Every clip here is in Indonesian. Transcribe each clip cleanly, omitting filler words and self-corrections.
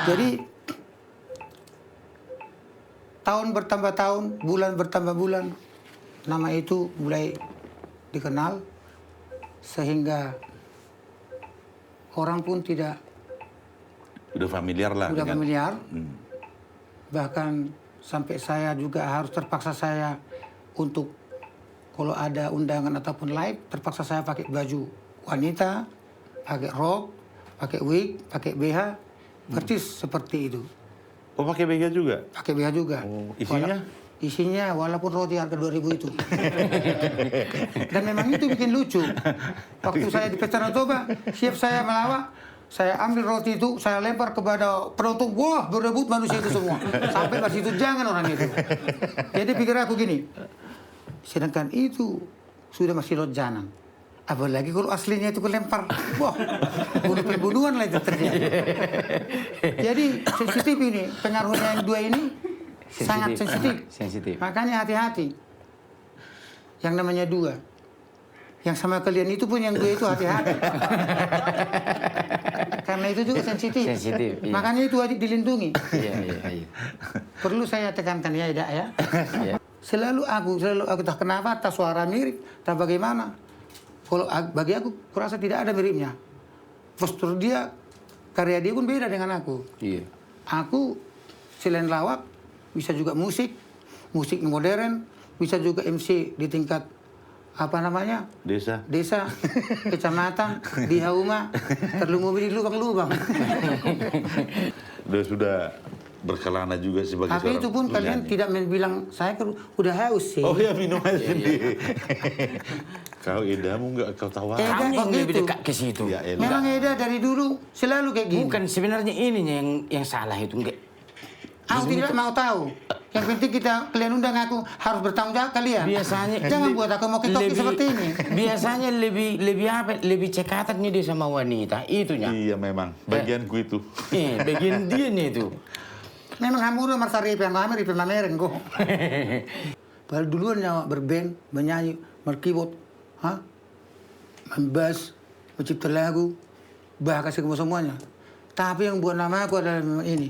Jadi tahun bertambah tahun, bulan bertambah bulan, nama itu mulai dikenal sehingga orang pun tidak Udah familiar lah. udah dengan- familiar. Bahkan sampai saya juga harus terpaksa saya untuk kalau ada undangan ataupun live terpaksa saya pakai baju wanita, pakai rok, pakai wig, pakai BH, persis seperti itu. Oh, pakai BH juga? Pakai BH juga. Oh, isinya? Isinya walaupun roti harga 2.000 itu. Dan memang itu bikin lucu. Waktu saya di Pesta Toba, siap saya melawak, saya ambil roti itu, saya lempar kepada penonton, wah berebut manusia itu semua. Sampai pas itu jangan orang itu. Jadi pikir aku gini, sedangkan itu sudah masih lotjanan. Apalagi kalau aslinya itu kelempar, wah, bunuh-pembunuhan lah itu terjadi. Jadi sensitif ini, pengaruhnya yang dua ini sangat sensitif. Makanya hati-hati. Yang namanya dua. Yang sama kalian itu pun yang dua itu hati-hati. Karena itu juga sensitif. Iya. Makanya itu wajib dilindungi. Iya. Perlu saya tekankan ya, Ida ya. Selalu aku tak kenapa, tak suara mirip, tak bagaimana. Kalau bagi aku, kurasa tidak ada miripnya. Postur dia, karya dia pun beda dengan aku. Iya. Aku selain lawak, bisa juga musik modern, bisa juga MC di tingkat apa namanya? Desa. Kecamatan, di Hauma, terlumuri di lubang-lubang. Sudah berkelana juga sebagai Tapi itu pun kalian tidak bilang saya udah haus sih. Oh ya, minum aja sendiri. Kau edamu nggak kau tahu. Eda Kamu yang begitu. lebih dekat ke situ. Ya, elah. Memang Eda dari dulu selalu kayak gini. Bukan sebenarnya ininya yang salah itu enggak. Aku tidak mau tahu. Yang penting kalian undang aku harus bertanggung jawab kalian. Biasanya jangan buat aku mau ketoki seperti ini. Biasanya lebih cekatannya dia sama wanita itunya. Iya memang bagianku itu. Bagian dia nih itu. Memang kamu udah merasa ripe mamerin kok. Padahal duluan nyawa berband, menyanyi, berkeyboard, main bass, mencipta lagu, bahkan semuanya. Tapi yang buat nama aku adalah memang ini.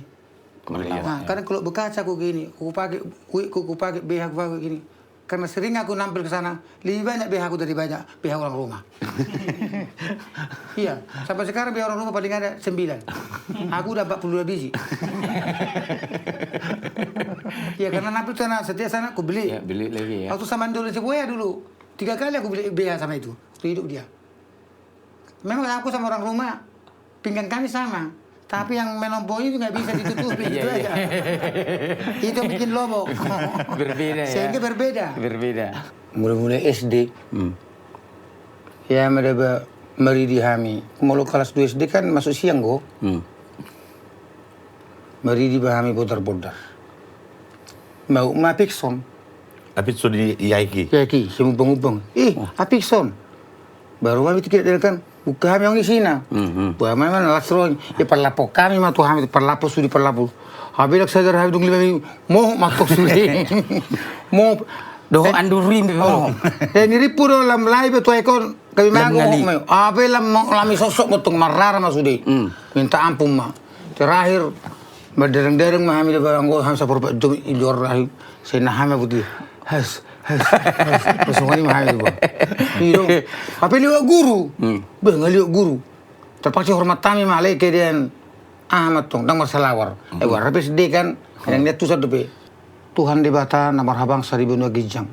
Nah, karena kalau berkaca aku gini, aku pakai BH aku pakai gini. Karena sering aku nampil ke sana, lebih banyak BH aku dari banyak BH orang rumah. Iya, sampai sekarang BH orang rumah paling ada 9. Aku udah 42 biji. Iya, karena nampil sana, setiap sana aku beli. Ya, beli lagi ya. Waktu sama Indonesia Buaya dulu, 3 kali aku beli BH sama itu, waktu hidup dia. Memang aku sama orang rumah, pinggang kami sama. Tapi yang menompoi itu nggak bisa ditutupi, itu aja. Itu yang bikin lobo. Berbeda ya. Sehingga berbeda. Mulai SD. Ya, mereka meri dihami. Kalau kelas 2 SD kan masuk siang kok. Meri dibahami putar-putar. Mau Apikson. Apikson di Yaiki. Yaiki, semubang-ubang. Apikson. Baru kami tidak kan. Bukan yang di sini. Bukan mana lasroy. Ya perlapo kami mah tuh kami perlapo sudi perlapo. Habis sadar habis dong lebih mau matok sudi. Mau Doh andurin oh. Ini ripu dalam live tuh ekor kami manggung. Habis lami sosok motong marara mas sudi. Minta ampun mah. Terakhir berdereng-dereng mah kami barang gua hamsa perbat jom idor rahim. Saya nahame putih. Has. Semua ini mahal itu bang. Apa lihat guru? Lihat guru. Terpaksa hormat kami malah kemudian amat tong dang marsalawar. Habis dia kan yang lihat tuh satu be. Tuhan di bata namar habang 1000 gijang.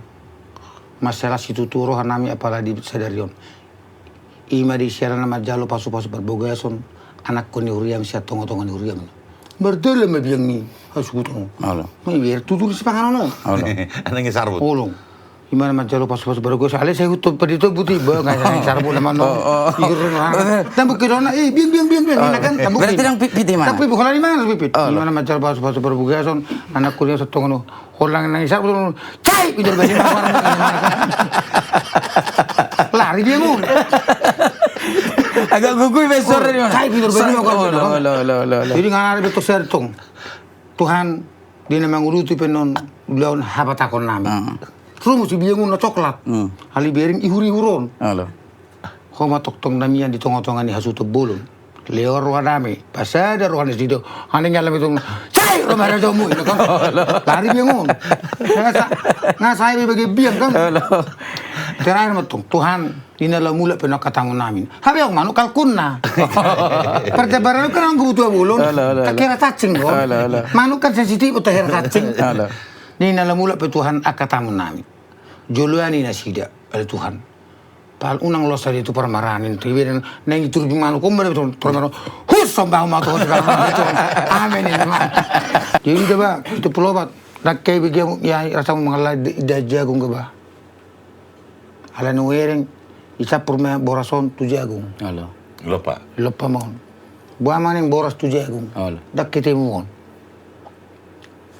Masalah situ turuh nami apalagi sadarion. Ima di siaran nama jalo pasu-pasu berbogason anak koni huriam sia tongo-tongo ni huriam. Berdele me biang ni hasutong. Halo. Mai biar tutur si panganono. Halo. Anang sarbut. Ulung. Gimana macam pas-pas baru gue soalnya saya hutup pada itu putih banget nggak cara boleh mana tambah kirona biang kan tambah berarti yang pipit mana tapi bukan di mana pipit gimana macam pas-pas baru gue son anak kuliah setengah nu orang nangis aku tuh cai pinjol baju lari dia ngun agak gugup besar di mana cai pinjol baju jadi nggak ada betul sertong Tuhan dia memang uruti penon lawan habatakon nami Rumus biangun na coklat. Hali bering ihuri huron. Halo. Homa toktong namian di tongotongan ni hasuto bolon. Leo ruanami, pas ada ruang di situ, ane nyalam itu, cai rumah raja mu, kan? Lari bingung, nggak saya bagi biang kan? Terakhir matung, Tuhan ini adalah mula penak katangun namin. Habis aku manuk kalkunna, perjabaran kan aku butuh bulun, tak kira cacing kok. Manuk kan sensitif untuk kira cacing. Ini adalah mula Tuhan akatangun namin. Joluani nasida oleh Tuhan. Pal unang los tadi itu permaranin tiwi dan neng itu di mana kumber itu permaran husom bau matu itu amin ini mah jadi coba itu pelobat nak kayak begini ya rasa mengalah ida jagung coba ala nuwereng isap purme borason tu jagung Lupa mohon buah mana yang boras tu jagung dak kita mohon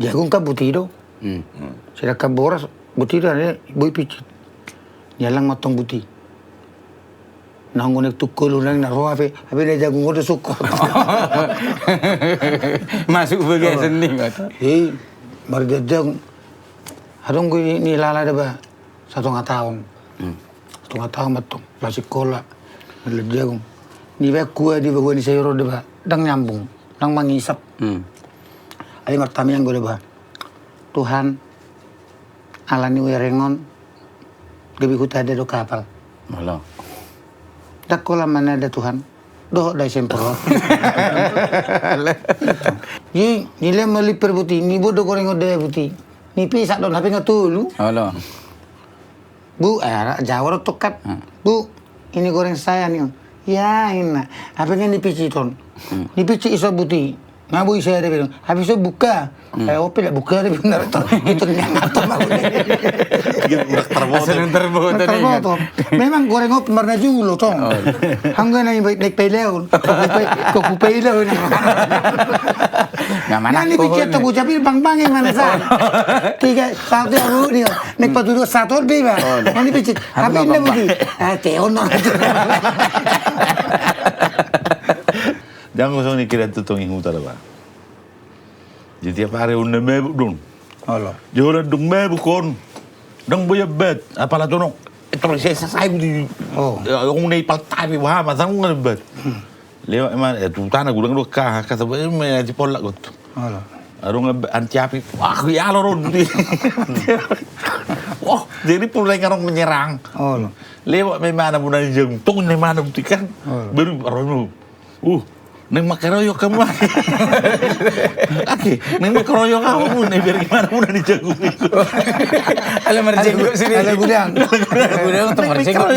jagung kan butido sedangkan boras butido ada boy picit nyalang matong buti nangunek tukul unang naruh apa dia jagung udah suka Masuk bagian seni mat. Baru jagung hadong gue ni lala deba 1,5 tahun 1,5 tahun betul masih sekolah ada jagung ni baik kue di bawah ni sayur deba dang nyambung dang mangisap ali martami yang gue deba Tuhan alani werengon gabi huta ada do kapal tak kolam mana ada Tuhan, doh dah sempro. Ni le meli perbuti, ni bodoh goreng ode buti. Ni pisak don tapi ngatulu. Bu, jawar tokat. Bu, ini goreng saya nih. Ya, ini. Apa yang dipici ton? Dipici iso buti. Ngabu saya dia bilang, habis itu buka. Ope dah buka dia benar itu nyangat mau. Terboto. Memang goreng op marna julo tong. Hangga na naik peleu. Kok peleu na. Mana ni pikir tu gua capil bang yang mana sa. Tiga satu aku ni. Naik patu satu be ba. Ni pikir. Habis ni budi. Teon na. Jangan kosong ni kira tutong yang utara ba. Jadi tiap hari unde mebuk dong. Allah. Joran dong mebuk kon. Dong boya bet. Apalah tonong. Terus saya di. Orang ni paltai wah masang ngan bet. Lewat emang tu tanah gudang do kah kata emang di polak got. Allah. Arung anti api. Wah ya loron. Wah jadi pulai ngarong menyerang. Allah. Lewat memang ada bulan jeng. Tong ni mana buktikan. Baru arung. Neng makaroyo kamu. Oke, neng makaroyo kamu nih biar gimana pun di jagung itu. Ala merjenggo sini. Ala gudang. Gudang untuk merjenggo.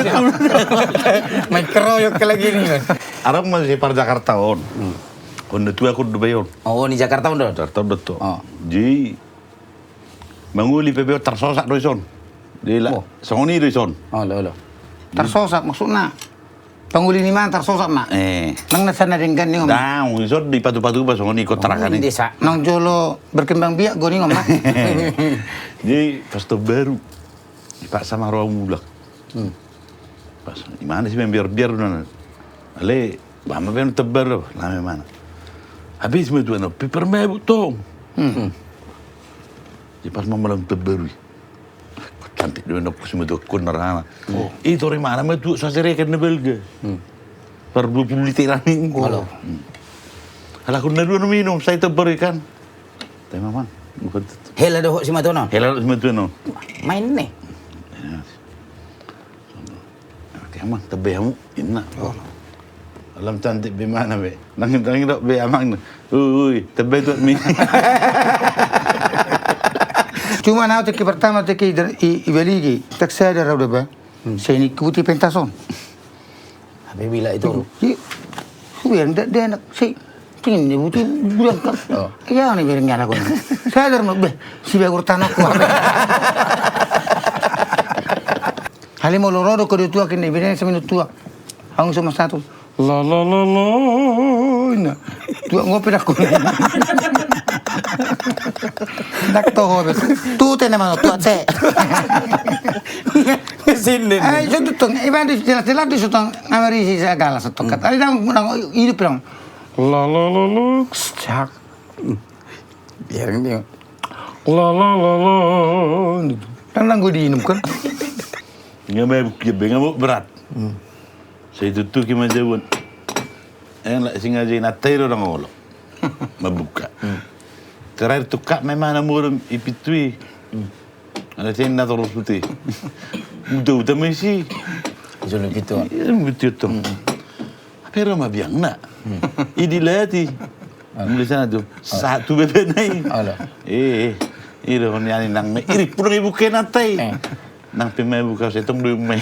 Makaroyo ke lagi nih. Arang masih par Jakarta on. On itu aku udah bayon. Oh, di Jakarta udah. Jakarta udah tuh. Jadi manguli PBO tersosak doison. Di lah, songoni doison. Lo. Tersosak maksudnya. Pangguli ni man tersosak mak. Nang nasana dengan ni ngom. Dah, doison di patu-patu pas songoni kau terakan ini. Nang jolo berkembang biak goni ngom mak. Jadi pastor baru dipaksa sama orang mulak. Pas di mana sih biar dona. Ale, bama ben tebar lama mana. Habis tu ano, paper mebuk tong. Di pas mamalang tebar. Cantik dua nak semua tu kunarana. Itu orang mana metu sasere kan nebelga. Per 20 literan ni. Kalau. Kalau aku dua minum saya tebar ikan. Tapi mamang. Hela doh si Matono. Hela semua tu no. Main nih. Kamu tebih kamu inna. Alam cantik be mana be? Nangin dok be amang. Ui, tebih tu mi. Cuma nak teki pertama teki ibeligi tak saya ada udah ba. Saya ni kuti pentason. Habis bila itu. Biar dia nak si tingin ni butuh bulan kan. Ya ni biar nyala ko. Saya ada be si be urtan aku. Hali mo loro ko tua kini biar seminit tua. Hang sama satu. La. Nah. Tua ngopi aku. Nak tahu tu tena mana tu ate. Sini. Itu tu iban jelas di situ Amerika segala setokat. Ada nang hidup dong. La. Cak. Biar ini. La. Nang gue diinum kan. Ngamuk berat. Saya tutup kima jawon. Yang sengaja natai orang ngolok. Mabuka. Terakhir tu kak memang namurun ipitui. Ada tenda terus putih. Udah mesti. Jolo gitu. Betul tu. Pero mabiang na. Idilati. Muli sana tu. Satu bebe nai. Ala. Iro ni ani nang me. Iri pun ibu kenatay. Nang pimay buka setong dulu may